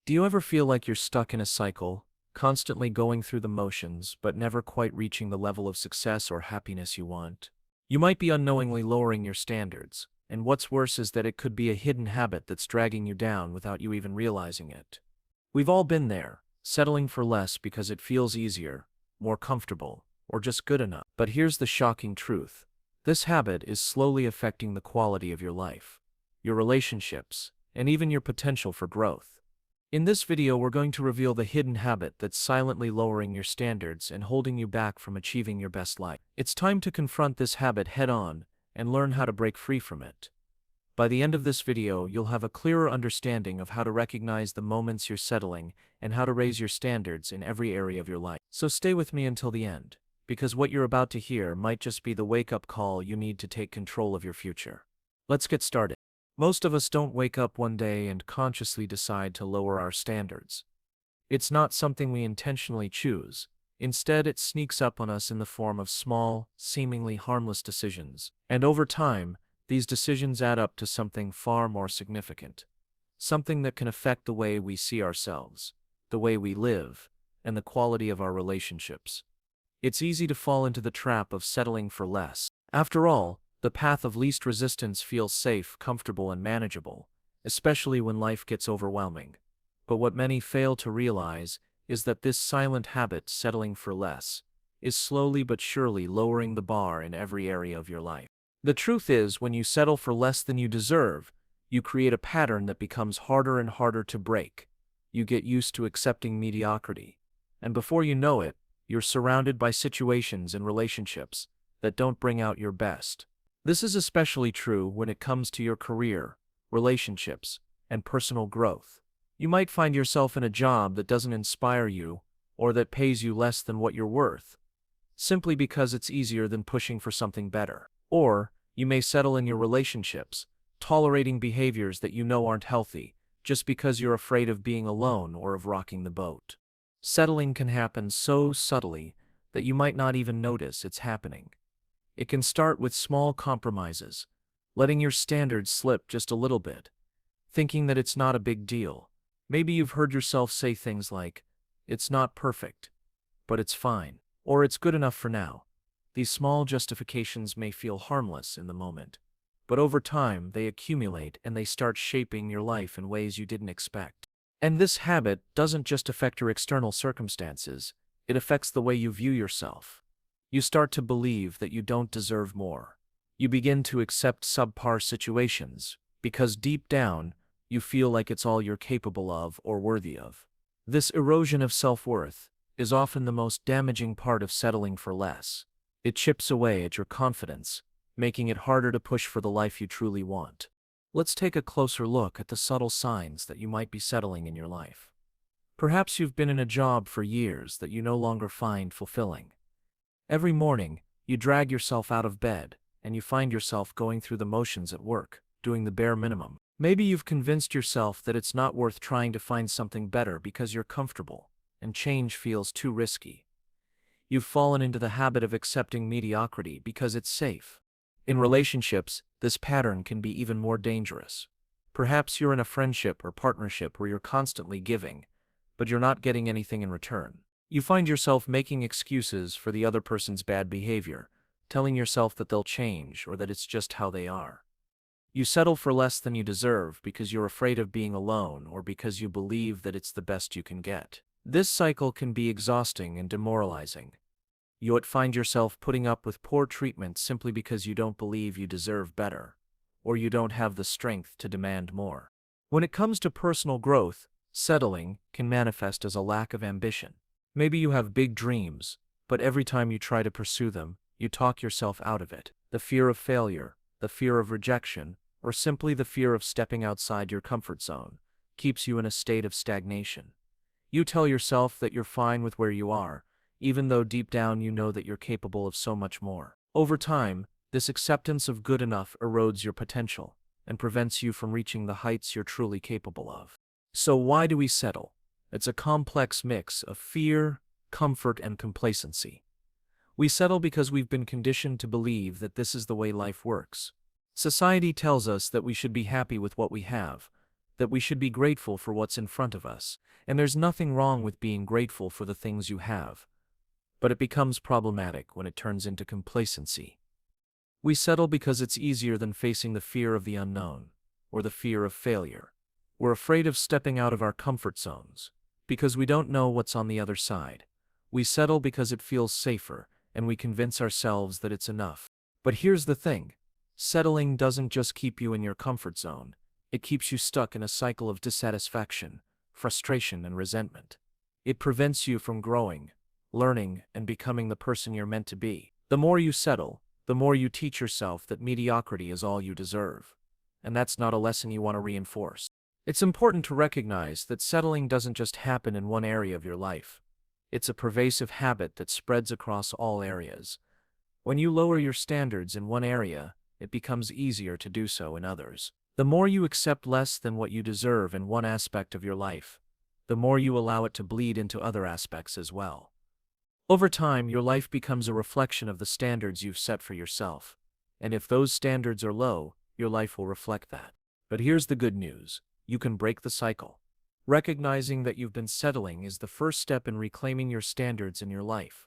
Do you ever feel like you're stuck in a cycle, constantly going through the motions, but never quite reaching the level of success or happiness you want? You might be unknowingly lowering your standards, and what's worse is that it could be a hidden habit that's dragging you down without you even realizing it. We've all been there, settling for less because it feels easier, more comfortable, or just good enough. But here's the shocking truth. This habit is slowly affecting the quality of your life, your relationships, and even your potential for growth. In this video, we're going to reveal the hidden habit that's silently lowering your standards and holding you back from achieving your best life. It's time to confront this habit head-on and learn how to break free from it. By the end of this video, you'll have a clearer understanding of how to recognize the moments you're settling and how to raise your standards in every area of your life. So stay with me until the end, because what you're about to hear might just be the wake-up call you need to take control of your future. Let's get started. Most of us don't wake up one day and consciously decide to lower our standards. It's not something we intentionally choose. Instead, it sneaks up on us in the form of small, seemingly harmless decisions. And over time, these decisions add up to something far more significant. Something that can affect the way we see ourselves, the way we live, and the quality of our relationships. It's easy to fall into the trap of settling for less. After all, the path of least resistance feels safe, comfortable, and manageable, especially when life gets overwhelming. But what many fail to realize is that this silent habit, settling for less, is slowly but surely lowering the bar in every area of your life. The truth is, when you settle for less than you deserve, you create a pattern that becomes harder and harder to break. You get used to accepting mediocrity, and before you know it, you're surrounded by situations and relationships that don't bring out your best. This is especially true when it comes to your career, relationships, and personal growth. You might find yourself in a job that doesn't inspire you or that pays you less than what you're worth, simply because it's easier than pushing for something better. Or you may settle in your relationships, tolerating behaviors that you know aren't healthy, just because you're afraid of being alone or of rocking the boat. Settling can happen so subtly that you might not even notice it's happening. It can start with small compromises, letting your standards slip just a little bit, thinking that it's not a big deal. Maybe you've heard yourself say things like, "It's not perfect, but it's fine," or "It's good enough for now." These small justifications may feel harmless in the moment, but over time they accumulate and they start shaping your life in ways you didn't expect. And this habit doesn't just affect your external circumstances, it affects the way you view yourself. You start to believe that you don't deserve more. You begin to accept subpar situations, because deep down, you feel like it's all you're capable of or worthy of. This erosion of self-worth is often the most damaging part of settling for less. It chips away at your confidence, making it harder to push for the life you truly want. Let's take a closer look at the subtle signs that you might be settling in your life. Perhaps you've been in a job for years that you no longer find fulfilling. Every morning, you drag yourself out of bed, and you find yourself going through the motions at work, doing the bare minimum. Maybe you've convinced yourself that it's not worth trying to find something better because you're comfortable, and change feels too risky. You've fallen into the habit of accepting mediocrity because it's safe. In relationships, this pattern can be even more dangerous. Perhaps you're in a friendship or partnership where you're constantly giving, but you're not getting anything in return. You find yourself making excuses for the other person's bad behavior, telling yourself that they'll change or that it's just how they are. You settle for less than you deserve because you're afraid of being alone or because you believe that it's the best you can get. This cycle can be exhausting and demoralizing. You would find yourself putting up with poor treatment simply because you don't believe you deserve better, or you don't have the strength to demand more. When it comes to personal growth, settling can manifest as a lack of ambition. Maybe you have big dreams, but every time you try to pursue them, you talk yourself out of it. The fear of failure, the fear of rejection, or simply the fear of stepping outside your comfort zone keeps you in a state of stagnation. You tell yourself that you're fine with where you are, even though deep down you know that you're capable of so much more. Over time, this acceptance of good enough erodes your potential and prevents you from reaching the heights you're truly capable of. So why do we settle? It's a complex mix of fear, comfort, and complacency. We settle because we've been conditioned to believe that this is the way life works. Society tells us that we should be happy with what we have, that we should be grateful for what's in front of us, and there's nothing wrong with being grateful for the things you have. But it becomes problematic when it turns into complacency. We settle because it's easier than facing the fear of the unknown, or the fear of failure. We're afraid of stepping out of our comfort zones, because we don't know what's on the other side. We settle because it feels safer, and we convince ourselves that it's enough. But here's the thing. Settling doesn't just keep you in your comfort zone. It keeps you stuck in a cycle of dissatisfaction, frustration, and resentment. It prevents you from growing, learning, and becoming the person you're meant to be. The more you settle, the more you teach yourself that mediocrity is all you deserve. And that's not a lesson you want to reinforce. It's important to recognize that settling doesn't just happen in one area of your life. It's a pervasive habit that spreads across all areas. When you lower your standards in one area, it becomes easier to do so in others. The more you accept less than what you deserve in one aspect of your life, the more you allow it to bleed into other aspects as well. Over time, your life becomes a reflection of the standards you've set for yourself. And if those standards are low, your life will reflect that. But here's the good news. You can break the cycle. Recognizing that you've been settling is the first step in reclaiming your standards in your life.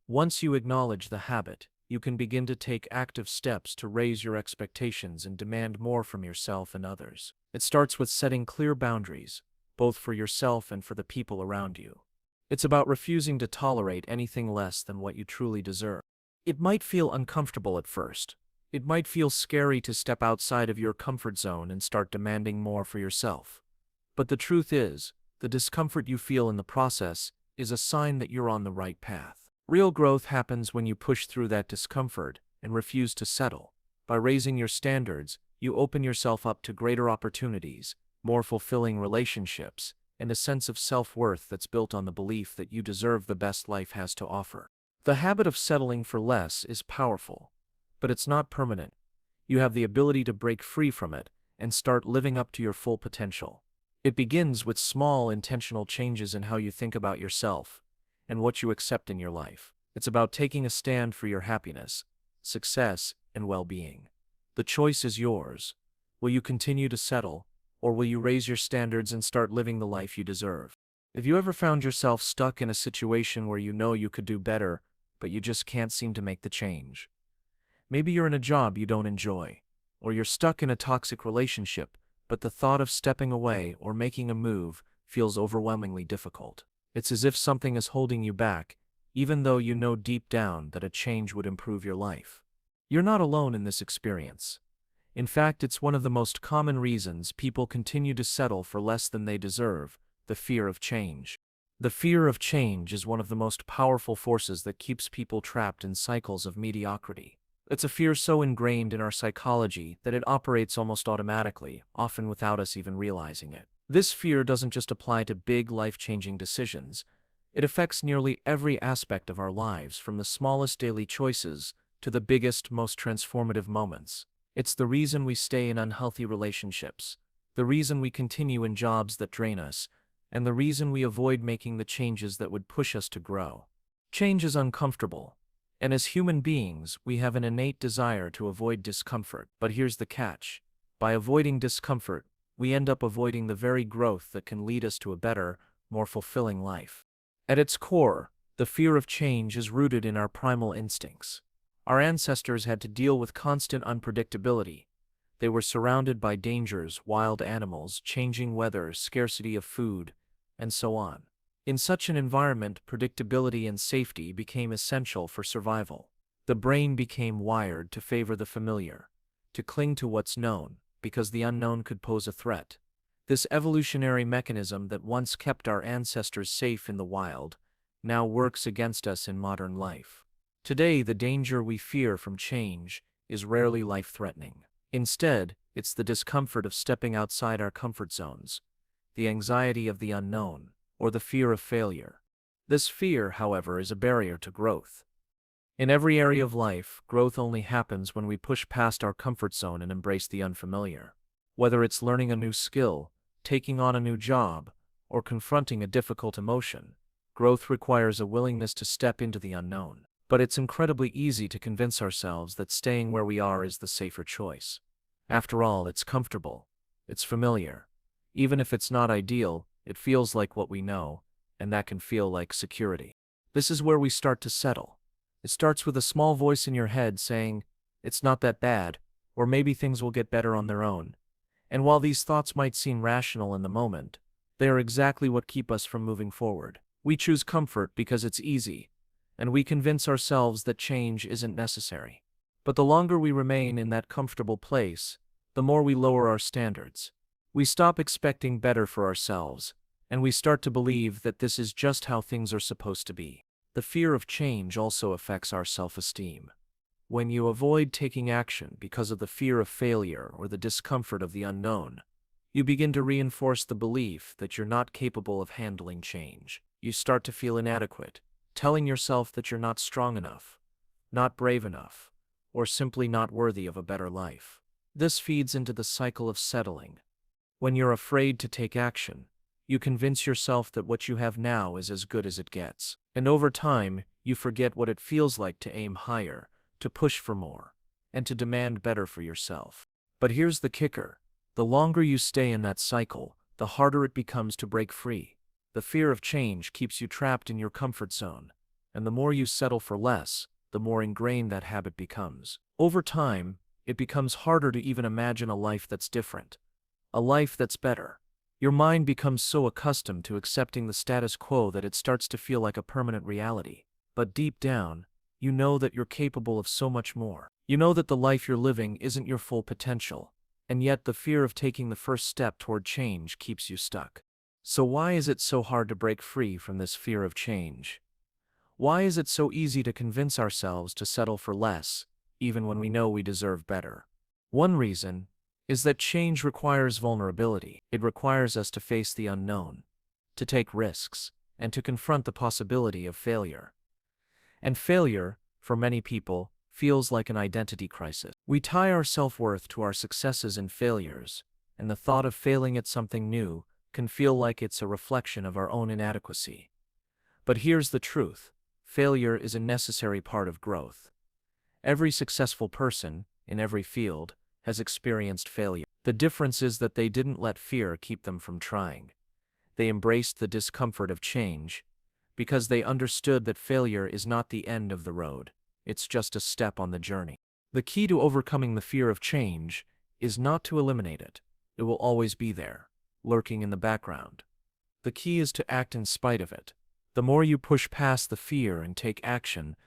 Once you acknowledge the habit, you can begin to take active steps to raise your expectations and demand more from yourself and others. It starts with setting clear boundaries, both for yourself and for the people around you. It's about refusing to tolerate anything less than what you truly deserve. It might feel uncomfortable at first. It might feel scary to step outside of your comfort zone and start demanding more for yourself. But the truth is, the discomfort you feel in the process is a sign that you're on the right path. Real growth happens when you push through that discomfort and refuse to settle. By raising your standards, you open yourself up to greater opportunities, more fulfilling relationships, and a sense of self-worth that's built on the belief that you deserve the best life has to offer. The habit of settling for less is powerful, but it's not permanent. You have the ability to break free from it and start living up to your full potential. It begins with small, intentional changes in how you think about yourself and what you accept in your life. It's about taking a stand for your happiness, success, and well-being. The choice is yours. Will you continue to settle, or will you raise your standards and start living the life you deserve? Have you ever found yourself stuck in a situation where you know you could do better, but you just can't seem to make the change? Maybe you're in a job you don't enjoy, or you're stuck in a toxic relationship, but the thought of stepping away or making a move feels overwhelmingly difficult. It's as if something is holding you back, even though you know deep down that a change would improve your life. You're not alone in this experience. In fact, it's one of the most common reasons people continue to settle for less than they deserve: the fear of change. The fear of change is one of the most powerful forces that keeps people trapped in cycles of mediocrity. It's a fear so ingrained in our psychology that it operates almost automatically, often without us even realizing it. This fear doesn't just apply to big, life-changing decisions. It affects nearly every aspect of our lives, from the smallest daily choices to the biggest, most transformative moments. It's the reason we stay in unhealthy relationships, the reason we continue in jobs that drain us, and the reason we avoid making the changes that would push us to grow. Change is uncomfortable, and as human beings, we have an innate desire to avoid discomfort. But here's the catch. By avoiding discomfort, we end up avoiding the very growth that can lead us to a better, more fulfilling life. At its core, the fear of change is rooted in our primal instincts. Our ancestors had to deal with constant unpredictability. They were surrounded by dangers, wild animals, changing weather, scarcity of food, and so on. In such an environment, predictability and safety became essential for survival. The brain became wired to favor the familiar, to cling to what's known, because the unknown could pose a threat. This evolutionary mechanism that once kept our ancestors safe in the wild now works against us in modern life. Today, the danger we fear from change is rarely life-threatening. Instead, it's the discomfort of stepping outside our comfort zones, the anxiety of the unknown, or the fear of failure. This fear, however, is a barrier to growth. In every area of life, growth only happens when we push past our comfort zone and embrace the unfamiliar. Whether it's learning a new skill, taking on a new job, or confronting a difficult emotion, growth requires a willingness to step into the unknown. But it's incredibly easy to convince ourselves that staying where we are is the safer choice. After all, it's comfortable, it's familiar. Even if it's not ideal, it feels like what we know, and that can feel like security. This is where we start to settle. It starts with a small voice in your head saying, "It's not that bad," or "maybe things will get better on their own." And while these thoughts might seem rational in the moment, they are exactly what keep us from moving forward. We choose comfort because it's easy, and we convince ourselves that change isn't necessary. But the longer we remain in that comfortable place, the more we lower our standards. We stop expecting better for ourselves, and we start to believe that this is just how things are supposed to be. The fear of change also affects our self-esteem. When you avoid taking action because of the fear of failure or the discomfort of the unknown, you begin to reinforce the belief that you're not capable of handling change. You start to feel inadequate, telling yourself that you're not strong enough, not brave enough, or simply not worthy of a better life. This feeds into the cycle of settling. When you're afraid to take action, you convince yourself that what you have now is as good as it gets. And over time, you forget what it feels like to aim higher, to push for more, and to demand better for yourself. But here's the kicker. The longer you stay in that cycle, the harder it becomes to break free. The fear of change keeps you trapped in your comfort zone, and the more you settle for less, the more ingrained that habit becomes. Over time, it becomes harder to even imagine a life that's different, a life that's better. Your mind becomes so accustomed to accepting the status quo that it starts to feel like a permanent reality. But deep down, you know that you're capable of so much more. You know that the life you're living isn't your full potential, and yet the fear of taking the first step toward change keeps you stuck. So why is it so hard to break free from this fear of change? Why is it so easy to convince ourselves to settle for less, even when we know we deserve better? One reason is that change requires vulnerability. It requires us to face the unknown, to take risks, and to confront the possibility of failure. And failure, for many people, feels like an identity crisis. We tie our self-worth to our successes and failures, and the thought of failing at something new can feel like it's a reflection of our own inadequacy. But here's the truth. Failure is a necessary part of growth. Every successful person, in every field, has experienced failure. The difference is that they didn't let fear keep them from trying. They embraced the discomfort of change, because they understood that failure is not the end of the road, it's just a step on the journey. The key to overcoming the fear of change is not to eliminate it. It will always be there, lurking in the background. The key is to act in spite of it. The more you push past the fear and take action,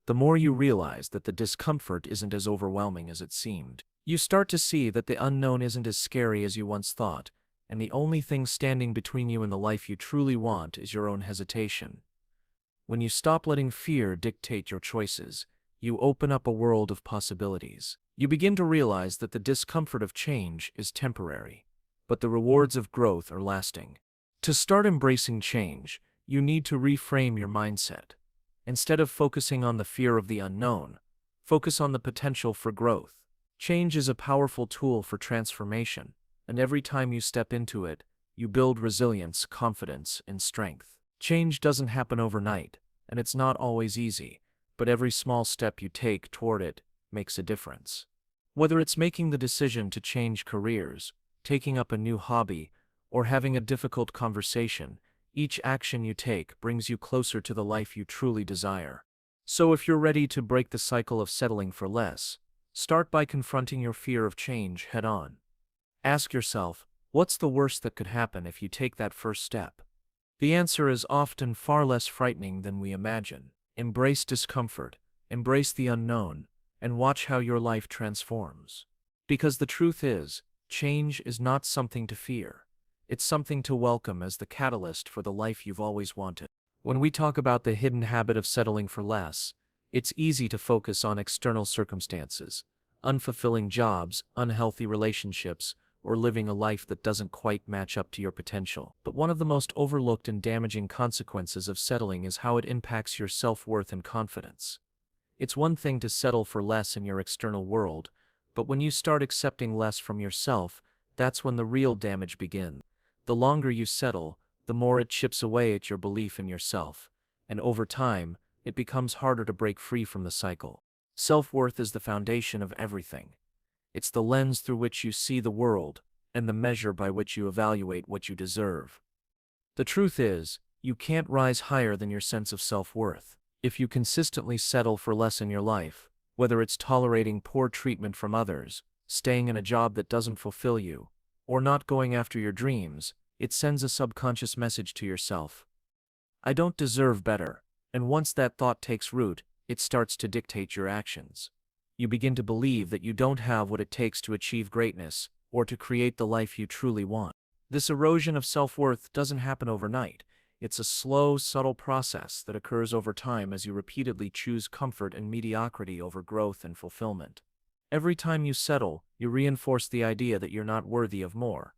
the more you realize that the discomfort isn't as overwhelming as it seemed. You start to see that the unknown isn't as scary as you once thought, and the only thing standing between you and the life you truly want is your own hesitation. When you stop letting fear dictate your choices, you open up a world of possibilities. You begin to realize that the discomfort of change is temporary, but the rewards of growth are lasting. To start embracing change, you need to reframe your mindset. Instead of focusing on the fear of the unknown, focus on the potential for growth. Change is a powerful tool for transformation, and every time you step into it, you build resilience, confidence, and strength. Change doesn't happen overnight, and it's not always easy, but every small step you take toward it makes a difference. Whether it's making the decision to change careers, taking up a new hobby, or having a difficult conversation, each action you take brings you closer to the life you truly desire. So if you're ready to break the cycle of settling for less, start by confronting your fear of change head-on. Ask yourself, what's the worst that could happen if you take that first step? The answer is often far less frightening than we imagine. Embrace discomfort, embrace the unknown, and watch how your life transforms. Because the truth is, change is not something to fear. It's something to welcome as the catalyst for the life you've always wanted. When we talk about the hidden habit of settling for less, it's easy to focus on external circumstances, unfulfilling jobs, unhealthy relationships, or living a life that doesn't quite match up to your potential. But one of the most overlooked and damaging consequences of settling is how it impacts your self-worth and confidence. It's one thing to settle for less in your external world, but when you start accepting less from yourself, that's when the real damage begins. The longer you settle, the more it chips away at your belief in yourself, and over time, it becomes harder to break free from the cycle. Self-worth is the foundation of everything. It's the lens through which you see the world, and the measure by which you evaluate what you deserve. The truth is, you can't rise higher than your sense of self-worth. If you consistently settle for less in your life, whether it's tolerating poor treatment from others, staying in a job that doesn't fulfill you, or not going after your dreams, it sends a subconscious message to yourself. I don't deserve better, and once that thought takes root, it starts to dictate your actions. You begin to believe that you don't have what it takes to achieve greatness, or to create the life you truly want. This erosion of self-worth doesn't happen overnight. It's a slow, subtle process that occurs over time as you repeatedly choose comfort and mediocrity over growth and fulfillment. Every time you settle, you reinforce the idea that you're not worthy of more,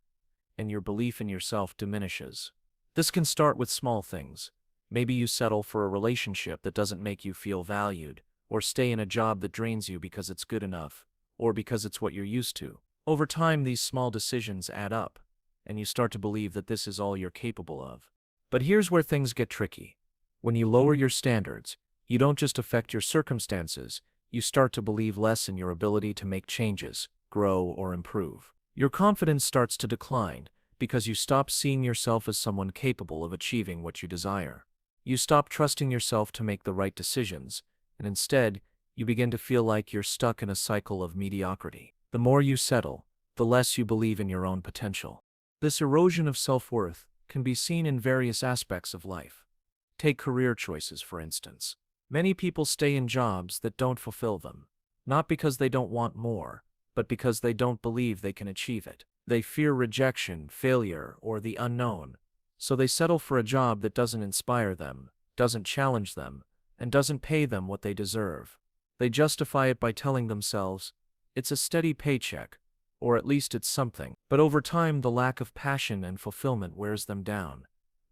and your belief in yourself diminishes. This can start with small things. Maybe you settle for a relationship that doesn't make you feel valued, or stay in a job that drains you because it's good enough, or because it's what you're used to. Over time, these small decisions add up, and you start to believe that this is all you're capable of. But here's where things get tricky. When you lower your standards, you don't just affect your circumstances, you start to believe less in your ability to make changes, grow, or improve. Your confidence starts to decline because you stop seeing yourself as someone capable of achieving what you desire. You stop trusting yourself to make the right decisions, and instead, you begin to feel like you're stuck in a cycle of mediocrity. The more you settle, the less you believe in your own potential. This erosion of self-worth can be seen in various aspects of life. Take career choices, for instance. Many people stay in jobs that don't fulfill them, not because they don't want more, but because they don't believe they can achieve it. They fear rejection, failure, or the unknown, so they settle for a job that doesn't inspire them, doesn't challenge them, and doesn't pay them what they deserve. They justify it by telling themselves, it's a steady paycheck, or at least it's something. But over time, the lack of passion and fulfillment wears them down.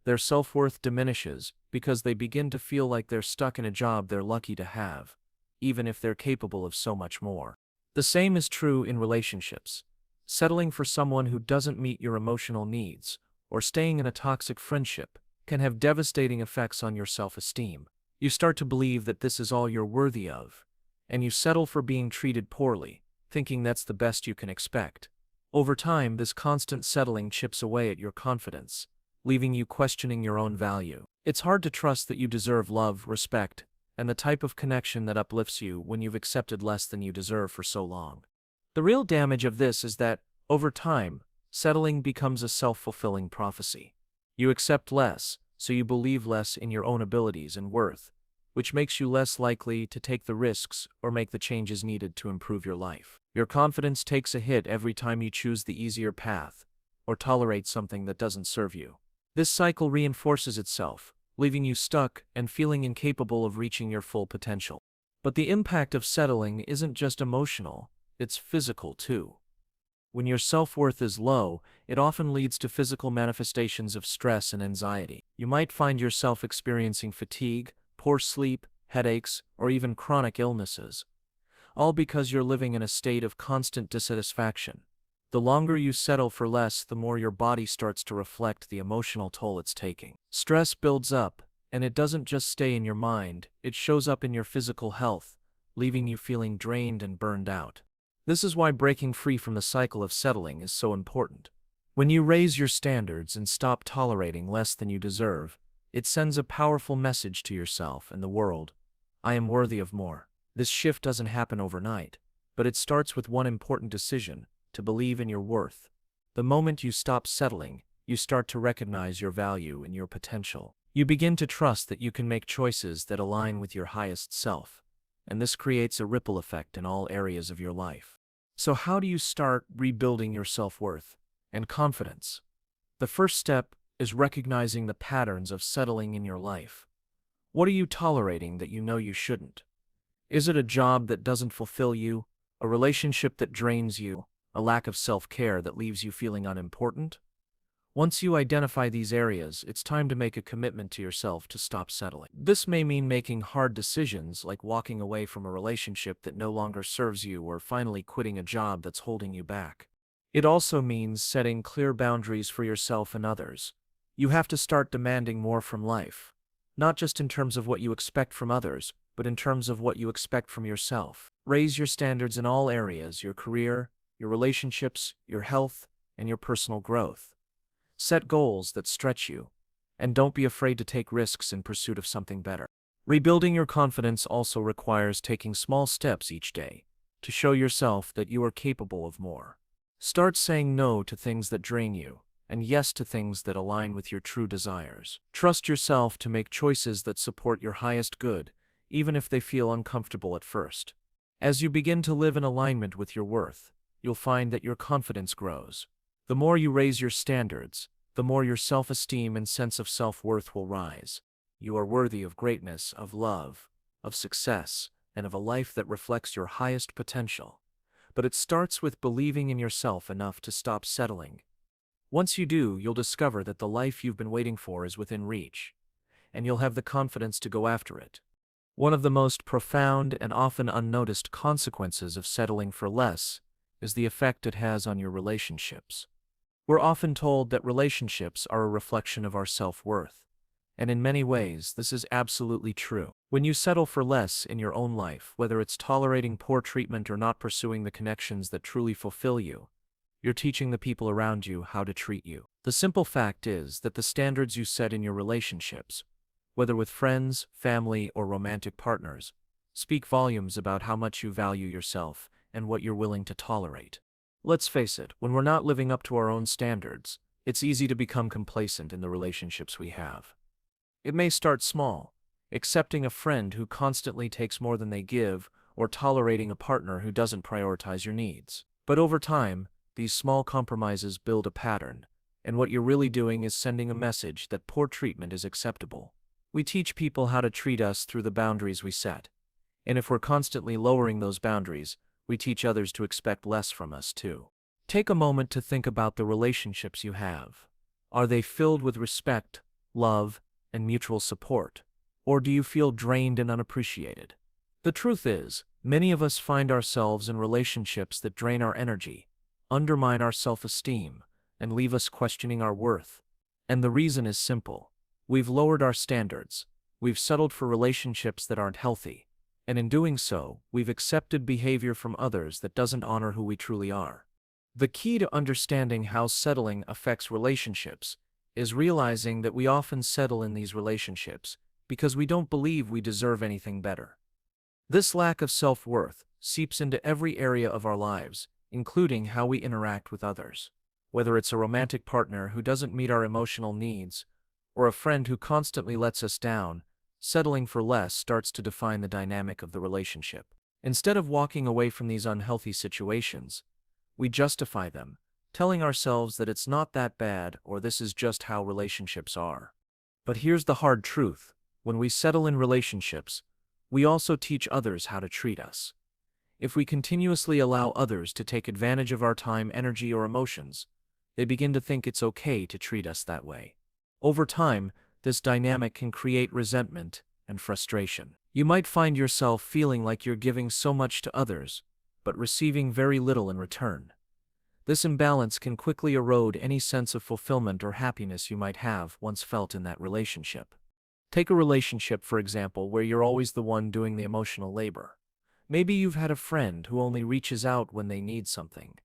Their self-worth diminishes because they begin to feel like they're stuck in a job they're lucky to have, even if they're capable of so much more. The same is true in relationships. Settling for someone who doesn't meet your emotional needs, or staying in a toxic friendship, can have devastating effects on your self-esteem. You start to believe that this is all you're worthy of, and you settle for being treated poorly, thinking that's the best you can expect. Over time, this constant settling chips away at your confidence, leaving you questioning your own value. It's hard to trust that you deserve love, respect, and the type of connection that uplifts you when you've accepted less than you deserve for so long. The real damage of this is that, over time, settling becomes a self-fulfilling prophecy. You accept less, so you believe less in your own abilities and worth, which makes you less likely to take the risks or make the changes needed to improve your life. Your confidence takes a hit every time you choose the easier path, or tolerate something that doesn't serve you. This cycle reinforces itself, leaving you stuck and feeling incapable of reaching your full potential. But the impact of settling isn't just emotional, it's physical too. When your self-worth is low, it often leads to physical manifestations of stress and anxiety. You might find yourself experiencing fatigue, poor sleep, headaches, or even chronic illnesses, all because you're living in a state of constant dissatisfaction. The longer you settle for less, the more your body starts to reflect the emotional toll it's taking. Stress builds up, and it doesn't just stay in your mind, it shows up in your physical health, leaving you feeling drained and burned out. This is why breaking free from the cycle of settling is so important. When you raise your standards and stop tolerating less than you deserve, it sends a powerful message to yourself and the world. I am worthy of more. This shift doesn't happen overnight, but it starts with one important decision: to believe in your worth. The moment you stop settling, you start to recognize your value and your potential. You begin to trust that you can make choices that align with your highest self, and this creates a ripple effect in all areas of your life. So how do you start rebuilding your self-worth and confidence? The first step is recognizing the patterns of settling in your life. What are you tolerating that you know you shouldn't? Is it a job that doesn't fulfill you, a relationship that drains you, a lack of self-care that leaves you feeling unimportant? Once you identify these areas, it's time to make a commitment to yourself to stop settling. This may mean making hard decisions like walking away from a relationship that no longer serves you or finally quitting a job that's holding you back. It also means setting clear boundaries for yourself and others. You have to start demanding more from life, not just in terms of what you expect from others, but in terms of what you expect from yourself. Raise your standards in all areas: your career, your relationships, your health, and your personal growth. Set goals that stretch you, and don't be afraid to take risks in pursuit of something better. Rebuilding your confidence also requires taking small steps each day to show yourself that you are capable of more. Start saying no to things that drain you, and yes to things that align with your true desires. Trust yourself to make choices that support your highest good, even if they feel uncomfortable at first. As you begin to live in alignment with your worth, you'll find that your confidence grows. The more you raise your standards, the more your self-esteem and sense of self-worth will rise. You are worthy of greatness, of love, of success, and of a life that reflects your highest potential. But it starts with believing in yourself enough to stop settling. Once you do, you'll discover that the life you've been waiting for is within reach, and you'll have the confidence to go after it. One of the most profound and often unnoticed consequences of settling for less is the effect it has on your relationships. We're often told that relationships are a reflection of our self-worth, and in many ways, this is absolutely true. When you settle for less in your own life, whether it's tolerating poor treatment or not pursuing the connections that truly fulfill you, you're teaching the people around you how to treat you. The simple fact is that the standards you set in your relationships, whether with friends, family, or romantic partners, speak volumes about how much you value yourself and what you're willing to tolerate. Let's face it, when we're not living up to our own standards, it's easy to become complacent in the relationships we have. It may start small, accepting a friend who constantly takes more than they give, or tolerating a partner who doesn't prioritize your needs. But over time, these small compromises build a pattern, and what you're really doing is sending a message that poor treatment is acceptable. We teach people how to treat us through the boundaries we set, and if we're constantly lowering those boundaries, we teach others to expect less from us too. Take a moment to think about the relationships you have. Are they filled with respect, love, and mutual support? Or do you feel drained and unappreciated? The truth is, many of us find ourselves in relationships that drain our energy, undermine our self-esteem, and leave us questioning our worth. And the reason is simple. We've lowered our standards. We've settled for relationships that aren't healthy. And in doing so, we've accepted behavior from others that doesn't honor who we truly are. The key to understanding how settling affects relationships is realizing that we often settle in these relationships because we don't believe we deserve anything better. This lack of self-worth seeps into every area of our lives, including how we interact with others. Whether it's a romantic partner who doesn't meet our emotional needs, or a friend who constantly lets us down, settling for less starts to define the dynamic of the relationship. Instead of walking away from these unhealthy situations, we justify them, telling ourselves that it's not that bad or this is just how relationships are. But here's the hard truth. When we settle in relationships, we also teach others how to treat us. If we continuously allow others to take advantage of our time, energy, or emotions, they begin to think it's okay to treat us that way. Over time, this dynamic can create resentment and frustration. You might find yourself feeling like you're giving so much to others, but receiving very little in return. This imbalance can quickly erode any sense of fulfillment or happiness you might have once felt in that relationship. Take a relationship, for example, where you're always the one doing the emotional labor. Maybe you've had a friend who only reaches out when they need something,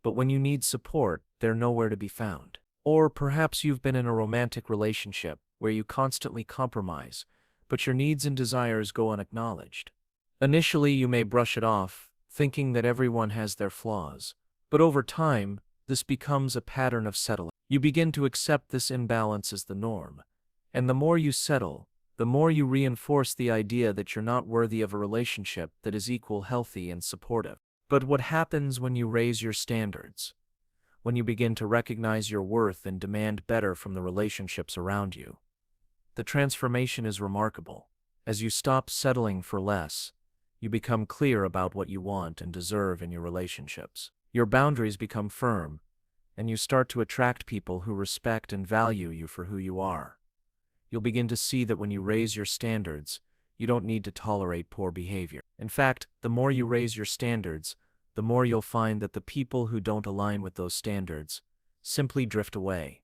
but when you need support, they're nowhere to be found. Or perhaps you've been in a romantic relationship where you constantly compromise, but your needs and desires go unacknowledged. Initially, you may brush it off, thinking that everyone has their flaws, but over time, this becomes a pattern of settling. You begin to accept this imbalance as the norm, and the more you settle, the more you reinforce the idea that you're not worthy of a relationship that is equal, healthy, and supportive. But what happens when you raise your standards? When you begin to recognize your worth and demand better from the relationships around you? The transformation is remarkable. As you stop settling for less, you become clear about what you want and deserve in your relationships. Your boundaries become firm, and you start to attract people who respect and value you for who you are. You'll begin to see that when you raise your standards, you don't need to tolerate poor behavior. In fact, the more you raise your standards, the more you'll find that the people who don't align with those standards simply drift away.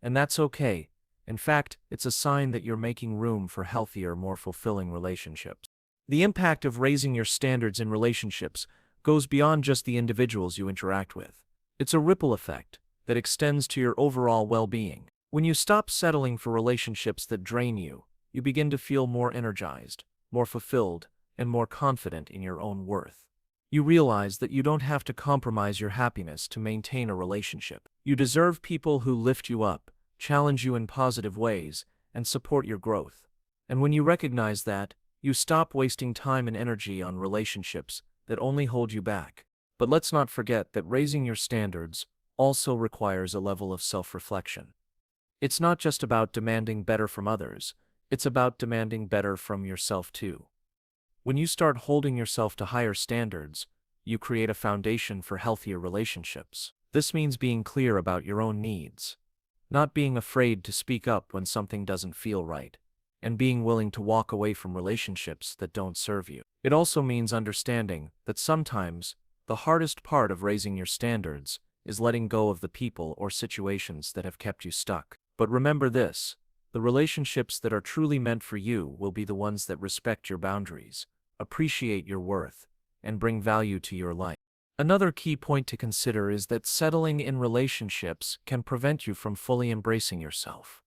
And that's okay. In fact, it's a sign that you're making room for healthier, more fulfilling relationships. The impact of raising your standards in relationships goes beyond just the individuals you interact with. It's a ripple effect. that extends to your overall well-being. When you stop settling for relationships that drain you, you begin to feel more energized, more fulfilled, and more confident in your own worth. You realize that you don't have to compromise your happiness to maintain a relationship. You deserve people who lift you up, challenge you in positive ways, and support your growth. And when you recognize that, you stop wasting time and energy on relationships that only hold you back. But let's not forget that raising your standards also requires a level of self-reflection. It's not just about demanding better from others, it's about demanding better from yourself too. When you start holding yourself to higher standards, you create a foundation for healthier relationships. This means being clear about your own needs, not being afraid to speak up when something doesn't feel right, and being willing to walk away from relationships that don't serve you. It also means understanding that sometimes the hardest part of raising your standards is letting go of the people or situations that have kept you stuck. But remember this, the relationships that are truly meant for you will be the ones that respect your boundaries, appreciate your worth, and bring value to your life. Another key point to consider is that settling in relationships can prevent you from fully embracing yourself.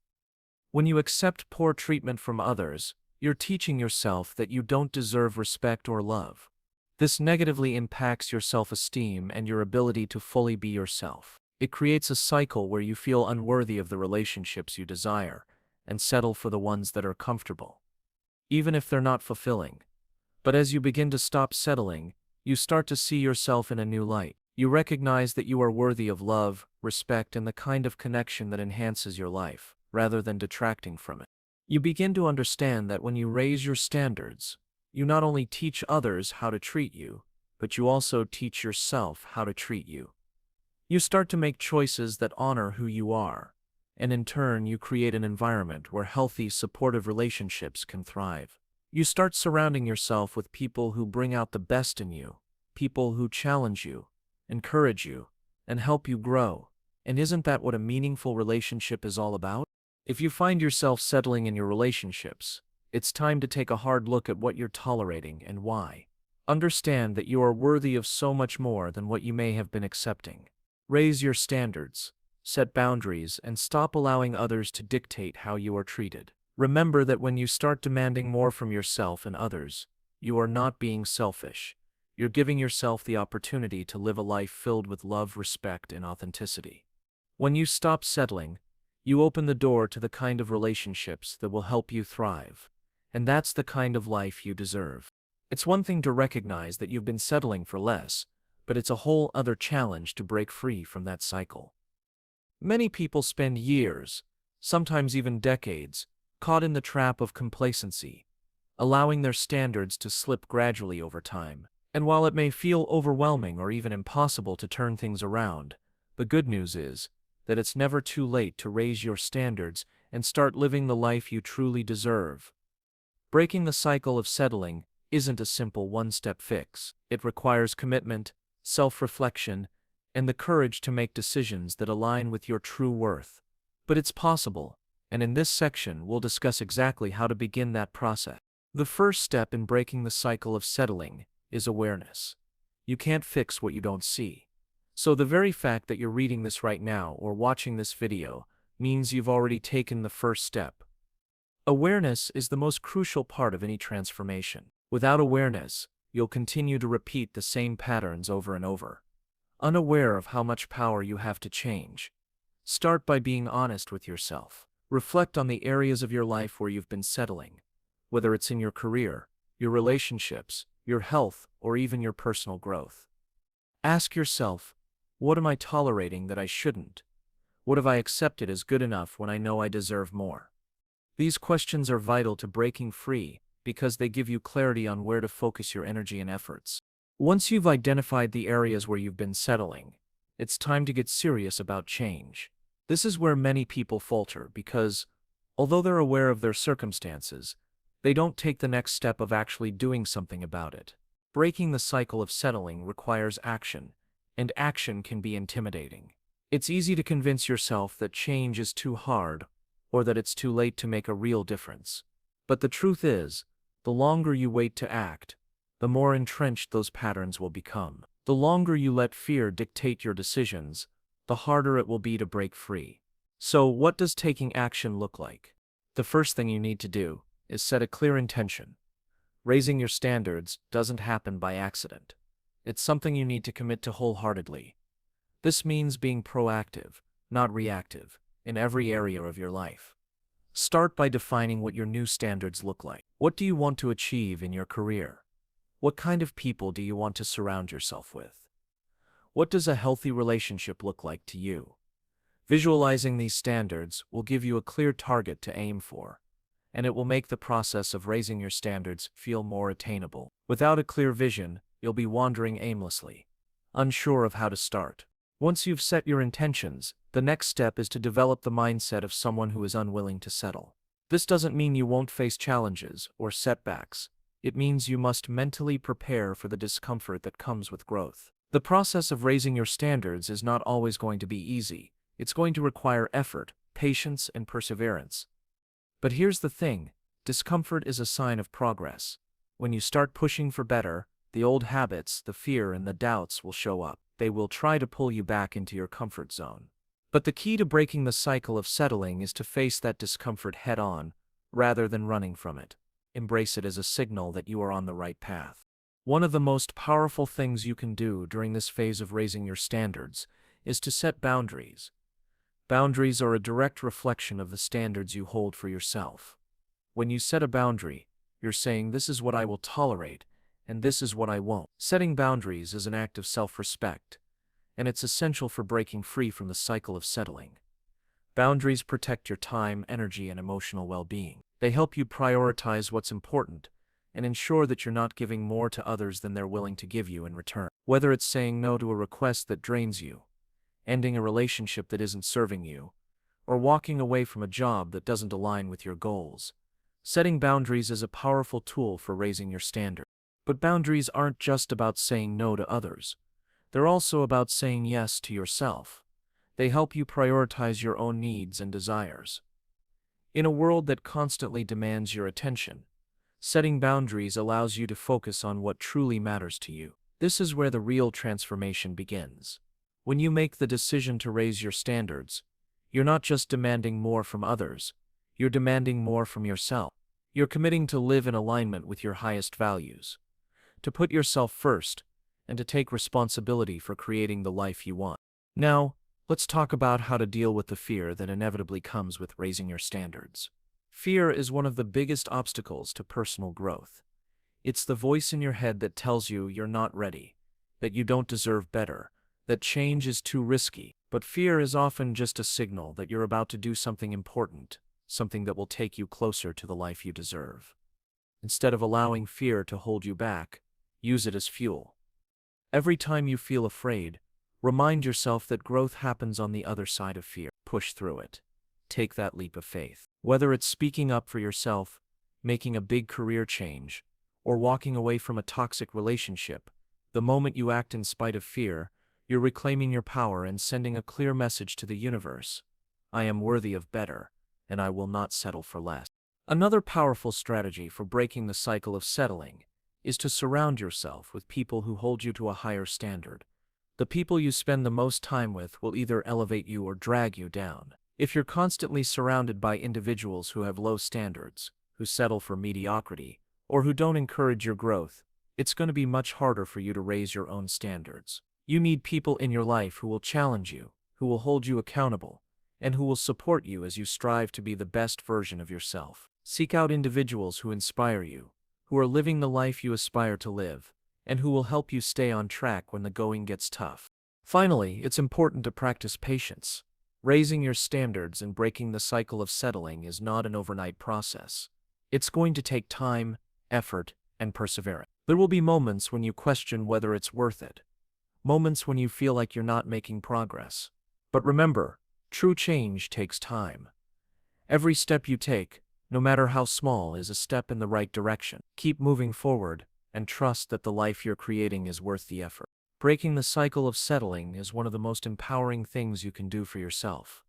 When you accept poor treatment from others, you're teaching yourself that you don't deserve respect or love. This negatively impacts your self-esteem and your ability to fully be yourself. It creates a cycle where you feel unworthy of the relationships you desire and settle for the ones that are comfortable, even if they're not fulfilling. But as you begin to stop settling, you start to see yourself in a new light. You recognize that you are worthy of love, respect, and the kind of connection that enhances your life, rather than detracting from it. You begin to understand that when you raise your standards, you not only teach others how to treat you, but you also teach yourself how to treat you. You start to make choices that honor who you are, and in turn you create an environment where healthy, supportive relationships can thrive. You start surrounding yourself with people who bring out the best in you, people who challenge you, encourage you, and help you grow. And isn't that what a meaningful relationship is all about? If you find yourself settling in your relationships, it's time to take a hard look at what you're tolerating and why. Understand that you are worthy of so much more than what you may have been accepting. Raise your standards, set boundaries, and stop allowing others to dictate how you are treated. Remember that when you start demanding more from yourself and others, you are not being selfish. You're giving yourself the opportunity to live a life filled with love, respect, and authenticity. When you stop settling, you open the door to the kind of relationships that will help you thrive. And that's the kind of life you deserve. It's one thing to recognize that you've been settling for less, but it's a whole other challenge to break free from that cycle. Many people spend years, sometimes even decades, caught in the trap of complacency, allowing their standards to slip gradually over time. And while it may feel overwhelming or even impossible to turn things around, the good news is that it's never too late to raise your standards and start living the life you truly deserve. Breaking the cycle of settling isn't a simple one-step fix. It requires commitment, self-reflection, and the courage to make decisions that align with your true worth. But it's possible, and in this section we'll discuss exactly how to begin that process. The first step in breaking the cycle of settling is awareness. You can't fix what you don't see. So the very fact that you're reading this right now or watching this video means you've already taken the first step. Awareness is the most crucial part of any transformation. Without awareness, you'll continue to repeat the same patterns over and over, unaware of how much power you have to change. Start by being honest with yourself. Reflect on the areas of your life where you've been settling, whether it's in your career, your relationships, your health, or even your personal growth. Ask yourself, what am I tolerating that I shouldn't? What have I accepted as good enough when I know I deserve more? These questions are vital to breaking free because they give you clarity on where to focus your energy and efforts. Once you've identified the areas where you've been settling, it's time to get serious about change. This is where many people falter because, although they're aware of their circumstances, they don't take the next step of actually doing something about it. Breaking the cycle of settling requires action, and action can be intimidating. It's easy to convince yourself that change is too hard or that it's too late to make a real difference. But the truth is, the longer you wait to act, the more entrenched those patterns will become. The longer you let fear dictate your decisions, the harder it will be to break free. So, what does taking action look like? The first thing you need to do is set a clear intention. Raising your standards doesn't happen by accident. It's something you need to commit to wholeheartedly. This means being proactive, not reactive, in every area of your life. Start by defining what your new standards look like. What do you want to achieve in your career? What kind of people do you want to surround yourself with? What does a healthy relationship look like to you? Visualizing these standards will give you a clear target to aim for, and it will make the process of raising your standards feel more attainable. Without a clear vision, you'll be wandering aimlessly, unsure of how to start. Once you've set your intentions, the next step is to develop the mindset of someone who is unwilling to settle. This doesn't mean you won't face challenges or setbacks. It means you must mentally prepare for the discomfort that comes with growth. The process of raising your standards is not always going to be easy. It's going to require effort, patience, and perseverance. But here's the thing, discomfort is a sign of progress. When you start pushing for better, the old habits, the fear, and the doubts will show up. They will try to pull you back into your comfort zone. But the key to breaking the cycle of settling is to face that discomfort head-on, rather than running from it. Embrace it as a signal that you are on the right path. One of the most powerful things you can do during this phase of raising your standards is to set boundaries. Boundaries are a direct reflection of the standards you hold for yourself. When you set a boundary, you're saying, this is what I will tolerate, and this is what I won't. Setting boundaries is an act of self-respect, and it's essential for breaking free from the cycle of settling. Boundaries protect your time, energy, and emotional well-being. They help you prioritize what's important and ensure that you're not giving more to others than they're willing to give you in return. Whether it's saying no to a request that drains you, ending a relationship that isn't serving you, or walking away from a job that doesn't align with your goals, setting boundaries is a powerful tool for raising your standards. But boundaries aren't just about saying no to others. They're also about saying yes to yourself. They help you prioritize your own needs and desires. In a world that constantly demands your attention, setting boundaries allows you to focus on what truly matters to you. This is where the real transformation begins. When you make the decision to raise your standards, you're not just demanding more from others, you're demanding more from yourself. You're committing to live in alignment with your highest values, to put yourself first, and to take responsibility for creating the life you want. Now, let's talk about how to deal with the fear that inevitably comes with raising your standards. Fear is one of the biggest obstacles to personal growth. It's the voice in your head that tells you you're not ready, that you don't deserve better, that change is too risky. But fear is often just a signal that you're about to do something important, something that will take you closer to the life you deserve. Instead of allowing fear to hold you back, use it as fuel. Every time you feel afraid, remind yourself that growth happens on the other side of fear. Push through it. Take that leap of faith. Whether it's speaking up for yourself, making a big career change, or walking away from a toxic relationship, the moment you act in spite of fear, you're reclaiming your power and sending a clear message to the universe. I am worthy of better, and I will not settle for less. Another powerful strategy for breaking the cycle of settling is to surround yourself with people who hold you to a higher standard. The people you spend the most time with will either elevate you or drag you down. If you're constantly surrounded by individuals who have low standards, who settle for mediocrity, or who don't encourage your growth, it's going to be much harder for you to raise your own standards. You need people in your life who will challenge you, who will hold you accountable, and who will support you as you strive to be the best version of yourself. Seek out individuals who inspire you, who are living the life you aspire to live, and who will help you stay on track when the going gets tough. Finally, it's important to practice patience. Raising your standards and breaking the cycle of settling is not an overnight process. It's going to take time, effort, and perseverance. There will be moments when you question whether it's worth it. Moments when you feel like you're not making progress. But remember, true change takes time. Every step you take, no matter how small, is a step in the right direction. Keep moving forward, and trust that the life you're creating is worth the effort. Breaking the cycle of settling is one of the most empowering things you can do for yourself.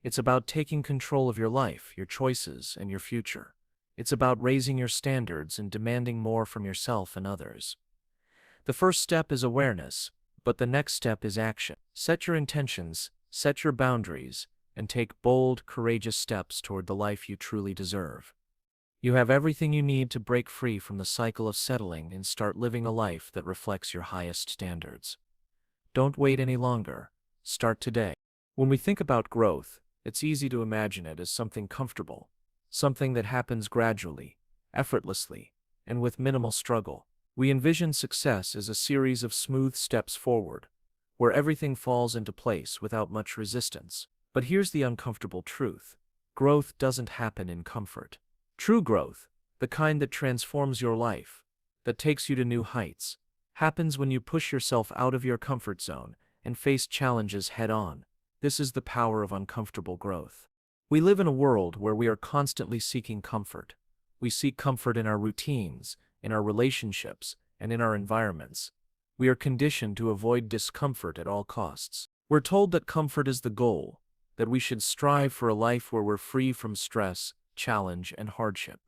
It's about taking control of your life, your choices, and your future. It's about raising your standards and demanding more from yourself and others. The first step is awareness, but the next step is action. Set your intentions, set your boundaries, and take bold, courageous steps toward the life you truly deserve. You have everything you need to break free from the cycle of settling and start living a life that reflects your highest standards. Don't wait any longer. Start today. When we think about growth, it's easy to imagine it as something comfortable, something that happens gradually, effortlessly, and with minimal struggle. We envision success as a series of smooth steps forward, where everything falls into place without much resistance. But here's the uncomfortable truth. Growth doesn't happen in comfort. True growth, the kind that transforms your life, that takes you to new heights, happens when you push yourself out of your comfort zone and face challenges head-on. This is the power of uncomfortable growth. We live in a world where we are constantly seeking comfort. We seek comfort in our routines, in our relationships, and in our environments. We are conditioned to avoid discomfort at all costs. We're told that comfort is the goal, that we should strive for a life where we're free from stress, challenge, and hardship.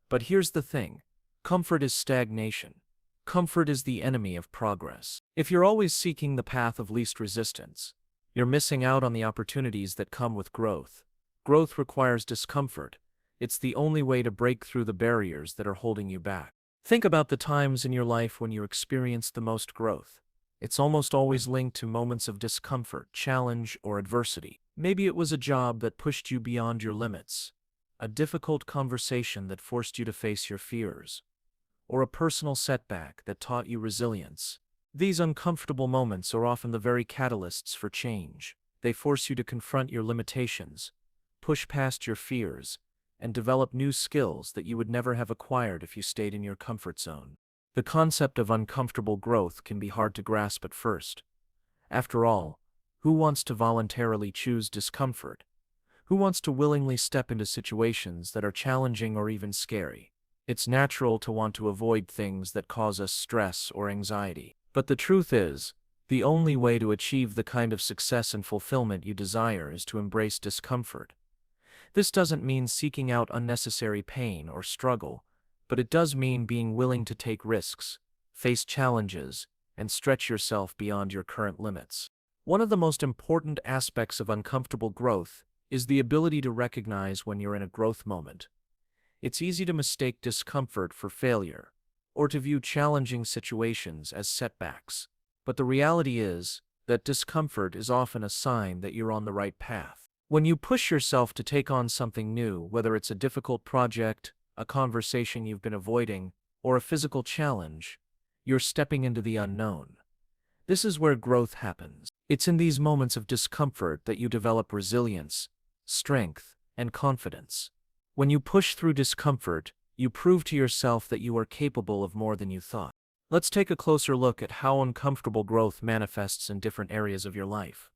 But here's the thing. Comfort is stagnation. Comfort is the enemy of progress. If you're always seeking the path of least resistance, you're missing out on the opportunities that come with growth. Growth requires discomfort. It's the only way to break through the barriers that are holding you back. Think about the times in your life when you experienced the most growth. It's almost always linked to moments of discomfort, challenge, or adversity. Maybe it was a job that pushed you beyond your limits, a difficult conversation that forced you to face your fears, or a personal setback that taught you resilience. These uncomfortable moments are often the very catalysts for change. They force you to confront your limitations, push past your fears, and develop new skills that you would never have acquired if you stayed in your comfort zone. The concept of uncomfortable growth can be hard to grasp at first. After all, who wants to voluntarily choose discomfort? Who wants to willingly step into situations that are challenging or even scary? It's natural to want to avoid things that cause us stress or anxiety. But the truth is, the only way to achieve the kind of success and fulfillment you desire is to embrace discomfort. This doesn't mean seeking out unnecessary pain or struggle, but it does mean being willing to take risks, face challenges, and stretch yourself beyond your current limits. One of the most important aspects of uncomfortable growth is the ability to recognize when you're in a growth moment. It's easy to mistake discomfort for failure, or to view challenging situations as setbacks. But the reality is that discomfort is often a sign that you're on the right path. When you push yourself to take on something new, whether it's a difficult project, a conversation you've been avoiding, or a physical challenge, you're stepping into the unknown. This is where growth happens. It's in these moments of discomfort that you develop resilience, strength, and confidence. When you push through discomfort, you prove to yourself that you are capable of more than you thought. Let's take a closer look at how uncomfortable growth manifests in different areas of your life.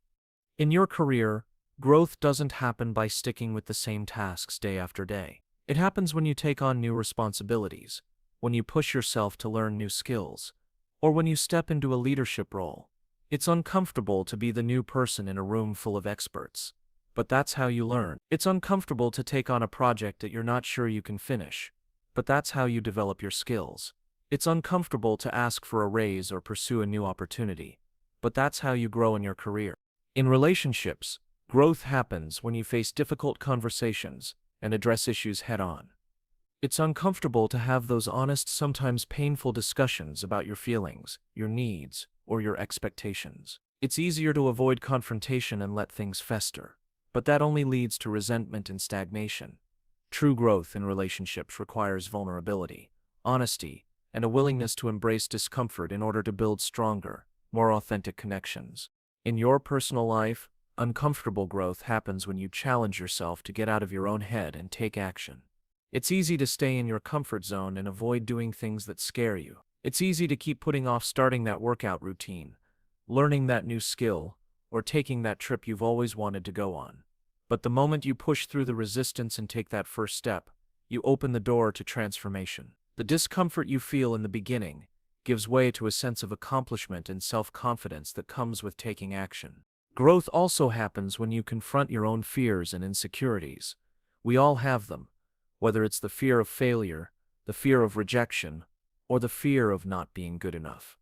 In your career, growth doesn't happen by sticking with the same tasks day after day. It happens when you take on new responsibilities, when you push yourself to learn new skills, or when you step into a leadership role. It's uncomfortable to be the new person in a room full of experts, but that's how you learn. It's uncomfortable to take on a project that you're not sure you can finish, but that's how you develop your skills. It's uncomfortable to ask for a raise or pursue a new opportunity, but that's how you grow in your career. In relationships, growth happens when you face difficult conversations and address issues head-on. It's uncomfortable to have those honest, sometimes painful discussions about your feelings, your needs, or your expectations. It's easier to avoid confrontation and let things fester, but that only leads to resentment and stagnation. True growth in relationships requires vulnerability, honesty, and a willingness to embrace discomfort in order to build stronger, more authentic connections. In your personal life, uncomfortable growth happens when you challenge yourself to get out of your own head and take action. It's easy to stay in your comfort zone and avoid doing things that scare you. It's easy to keep putting off starting that workout routine, learning that new skill, or taking that trip you've always wanted to go on. But the moment you push through the resistance and take that first step, you open the door to transformation. The discomfort you feel in the beginning gives way to a sense of accomplishment and self-confidence that comes with taking action. Growth also happens when you confront your own fears and insecurities. We all have them, whether it's the fear of failure, the fear of rejection, or the fear of not being good enough.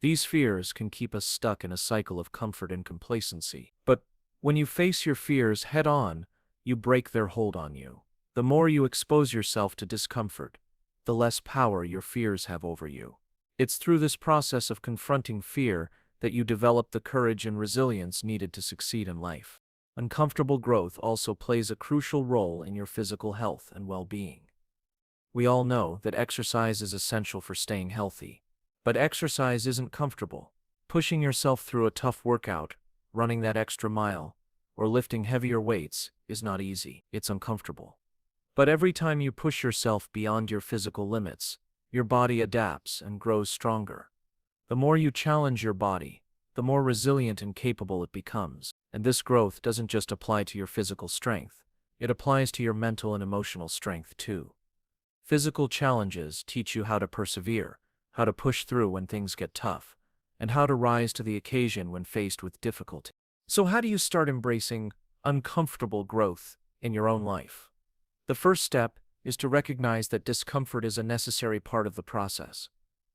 These fears can keep us stuck in a cycle of comfort and complacency. But When you face your fears head on, you break their hold on you. The more you expose yourself to discomfort, the less power your fears have over you. It's through this process of confronting fear that you develop the courage and resilience needed to succeed in life. Uncomfortable growth also plays a crucial role in your physical health and well-being. We all know that exercise is essential for staying healthy. But exercise isn't comfortable. Pushing yourself through a tough workout, running that extra mile, or lifting heavier weights is not easy. It's uncomfortable. But every time you push yourself beyond your physical limits, your body adapts and grows stronger. The more you challenge your body, the more resilient and capable it becomes. And this growth doesn't just apply to your physical strength, it applies to your mental and emotional strength too. Physical challenges teach you how to persevere, how to push through when things get tough, and how to rise to the occasion when faced with difficulty. So how do you start embracing uncomfortable growth in your own life? The first step is to recognize that discomfort is a necessary part of the process.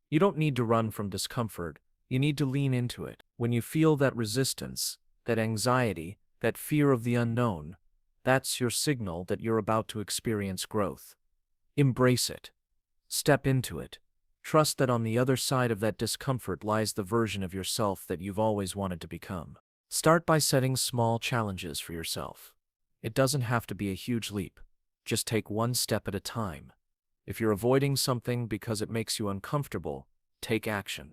You don't need to run from discomfort, you need to lean into it. When you feel that resistance, that anxiety, that fear of the unknown, that's your signal that you're about to experience growth. Embrace it. Step into it. Trust that on the other side of that discomfort lies the version of yourself that you've always wanted to become. Start by setting small challenges for yourself. It doesn't have to be a huge leap. Just take one step at a time. If you're avoiding something because it makes you uncomfortable, take action.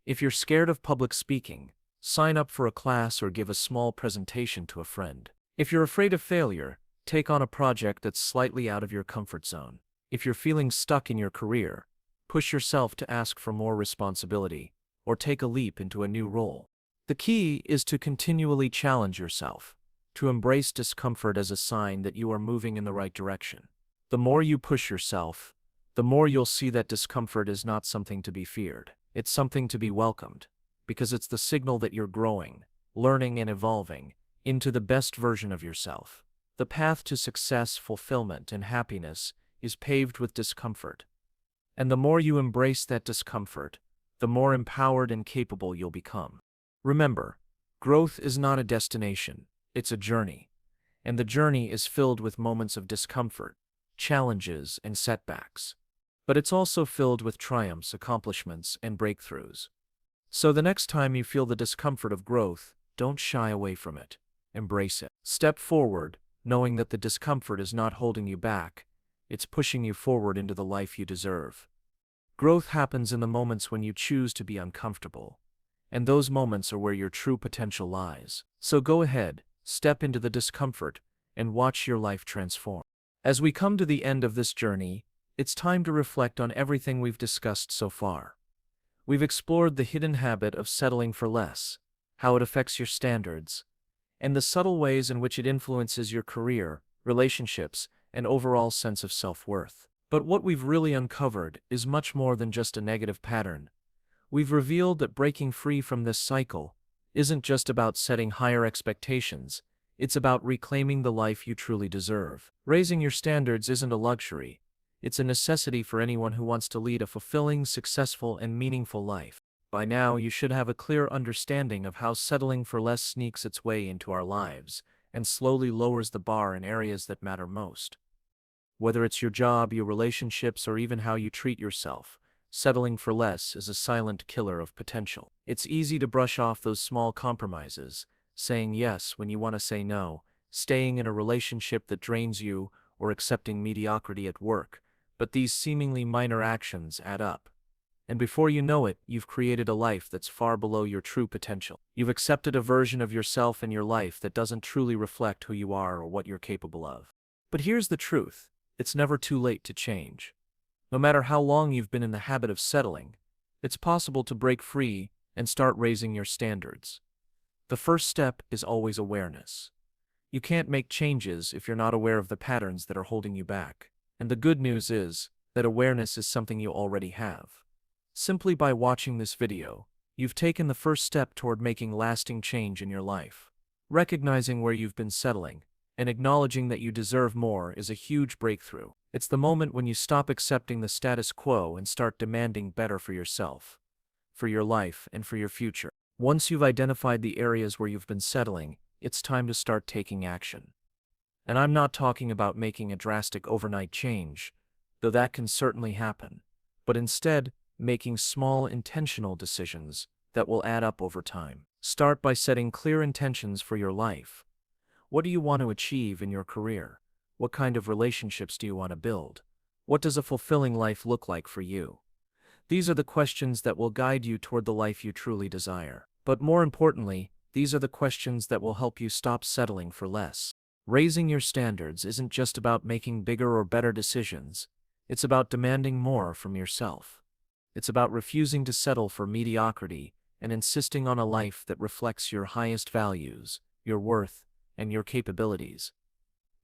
If you're scared of public speaking, sign up for a class or give a small presentation to a friend. If you're afraid of failure, take on a project that's slightly out of your comfort zone. If you're feeling stuck in your career, push yourself to ask for more responsibility or take a leap into a new role. The key is to continually challenge yourself, to embrace discomfort as a sign that you are moving in the right direction. The more you push yourself, the more you'll see that discomfort is not something to be feared. It's something to be welcomed, because it's the signal that you're growing, learning and evolving into the best version of yourself. The path to success, fulfillment, and happiness is paved with discomfort. And the more you embrace that discomfort, the more empowered and capable you'll become. Remember, growth is not a destination, it's a journey. And the journey is filled with moments of discomfort, challenges, and setbacks. But it's also filled with triumphs, accomplishments, and breakthroughs. So the next time you feel the discomfort of growth, don't shy away from it. Embrace it. Step forward, knowing that the discomfort is not holding you back, it's pushing you forward into the life you deserve. Growth happens in the moments when you choose to be uncomfortable, and those moments are where your true potential lies. So go ahead, step into the discomfort, and watch your life transform. As we come to the end of this journey, it's time to reflect on everything we've discussed so far. We've explored the hidden habit of settling for less, how it affects your standards, and the subtle ways in which it influences your career, relationships, and overall sense of self-worth. But what we've really uncovered is much more than just a negative pattern. We've revealed that breaking free from this cycle isn't just about setting higher expectations, it's about reclaiming the life you truly deserve. Raising your standards isn't a luxury. It's a necessity for anyone who wants to lead a fulfilling, successful, and meaningful life. By now, you should have a clear understanding of how settling for less sneaks its way into our lives and slowly lowers the bar in areas that matter most. Whether it's your job, your relationships, or even how you treat yourself, settling for less is a silent killer of potential. It's easy to brush off those small compromises, saying yes when you want to say no, staying in a relationship that drains you, or accepting mediocrity at work. But these seemingly minor actions add up. And before you know it, you've created a life that's far below your true potential. You've accepted a version of yourself in your life that doesn't truly reflect who you are or what you're capable of. But here's the truth. It's never too late to change. No matter how long you've been in the habit of settling, it's possible to break free and start raising your standards. The first step is always awareness. You can't make changes if you're not aware of the patterns that are holding you back. And the good news is that awareness is something you already have. Simply by watching this video, you've taken the first step toward making lasting change in your life. Recognizing where you've been settling and acknowledging that you deserve more is a huge breakthrough. It's the moment when you stop accepting the status quo and start demanding better for yourself, for your life, and for your future. Once you've identified the areas where you've been settling, it's time to start taking action. And I'm not talking about making a drastic overnight change, though that can certainly happen, but instead, making small intentional decisions that will add up over time. Start by setting clear intentions for your life. What do you want to achieve in your career? What kind of relationships do you want to build? What does a fulfilling life look like for you? These are the questions that will guide you toward the life you truly desire. But more importantly, these are the questions that will help you stop settling for less. Raising your standards isn't just about making bigger or better decisions. It's about demanding more from yourself. It's about refusing to settle for mediocrity and insisting on a life that reflects your highest values, your worth, and your capabilities.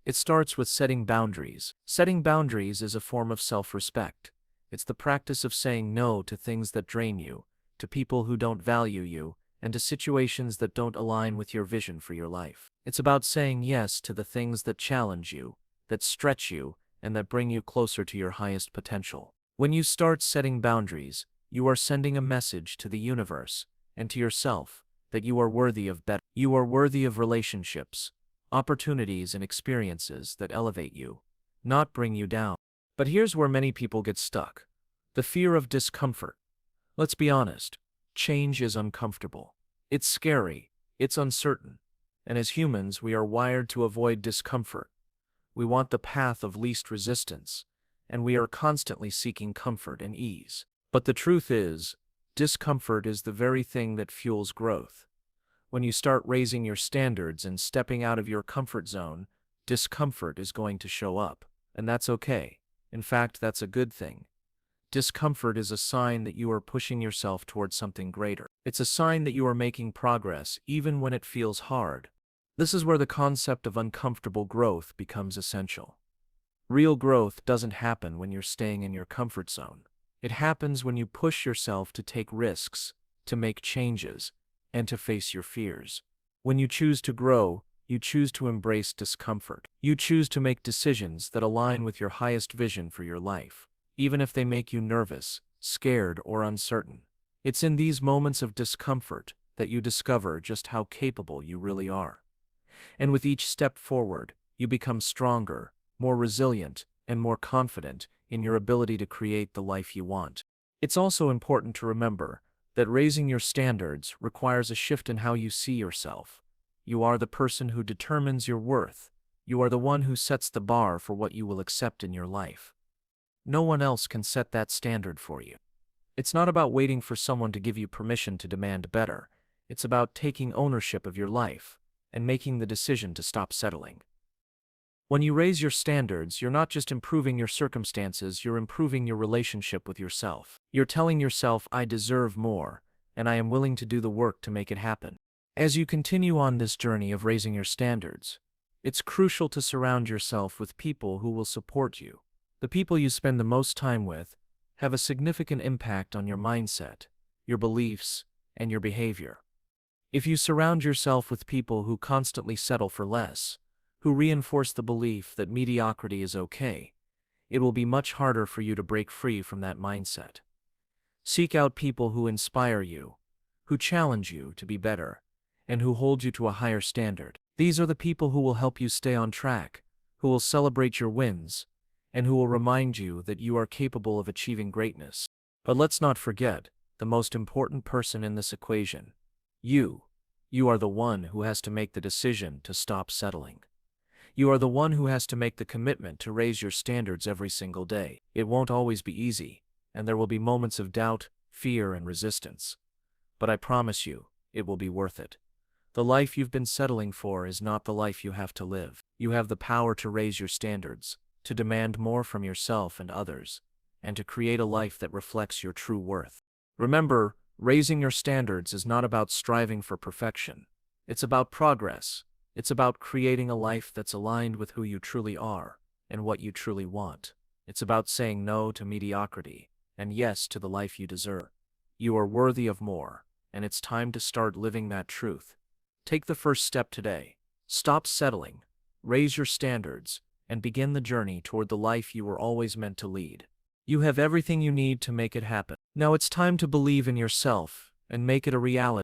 It starts with setting boundaries. Setting boundaries is a form of self-respect. It's the practice of saying no to things that drain you, to people who don't value you, and to situations that don't align with your vision for your life. It's about saying yes to the things that challenge you, that stretch you, and that bring you closer to your highest potential. When you start setting boundaries, you are sending a message to the universe and to yourself that you are worthy of better. You are worthy of relationships, opportunities, and experiences that elevate you, not bring you down. But here's where many people get stuck: the fear of discomfort. Let's be honest, change is uncomfortable. It's scary, it's uncertain, and as humans, we are wired to avoid discomfort. We want the path of least resistance, and we are constantly seeking comfort and ease. But the truth is, discomfort is the very thing that fuels growth. When you start raising your standards and stepping out of your comfort zone, discomfort is going to show up, and that's okay. In fact, that's a good thing. Discomfort is a sign that you are pushing yourself towards something greater. It's a sign that you are making progress even when it feels hard. This is where the concept of uncomfortable growth becomes essential. Real growth doesn't happen when you're staying in your comfort zone. It happens when you push yourself to take risks, to make changes, and to face your fears. When you choose to grow, you choose to embrace discomfort. You choose to make decisions that align with your highest vision for your life, even if they make you nervous, scared, or uncertain. It's in these moments of discomfort that you discover just how capable you really are. And with each step forward, you become stronger, more resilient, and more confident in your ability to create the life you want. It's also important to remember that raising your standards requires a shift in how you see yourself. You are the person who determines your worth. You are the one who sets the bar for what you will accept in your life. No one else can set that standard for you. It's not about waiting for someone to give you permission to demand better. It's about taking ownership of your life and making the decision to stop settling. When you raise your standards, you're not just improving your circumstances, you're improving your relationship with yourself. You're telling yourself, I deserve more, and I am willing to do the work to make it happen. As you continue on this journey of raising your standards, it's crucial to surround yourself with people who will support you. The people you spend the most time with have a significant impact on your mindset, your beliefs, and your behavior. If you surround yourself with people who constantly settle for less, who reinforce the belief that mediocrity is okay, it will be much harder for you to break free from that mindset. Seek out people who inspire you, who challenge you to be better, and who hold you to a higher standard. These are the people who will help you stay on track, who will celebrate your wins, and who will remind you that you are capable of achieving greatness. But let's not forget the most important person in this equation: you. You are the one who has to make the decision to stop settling. You are the one who has to make the commitment to raise your standards every single day. It won't always be easy, and there will be moments of doubt, fear, and resistance. But I promise you, it will be worth it. The life you've been settling for is not the life you have to live. You have the power to raise your standards, to demand more from yourself and others, and to create a life that reflects your true worth. Remember, raising your standards is not about striving for perfection. It's about progress. It's about creating a life that's aligned with who you truly are and what you truly want. It's about saying no to mediocrity and yes to the life you deserve. You are worthy of more, and it's time to start living that truth. Take the first step today. Stop settling, raise your standards, and begin the journey toward the life you were always meant to lead. You have everything you need to make it happen. Now it's time to believe in yourself and make it a reality.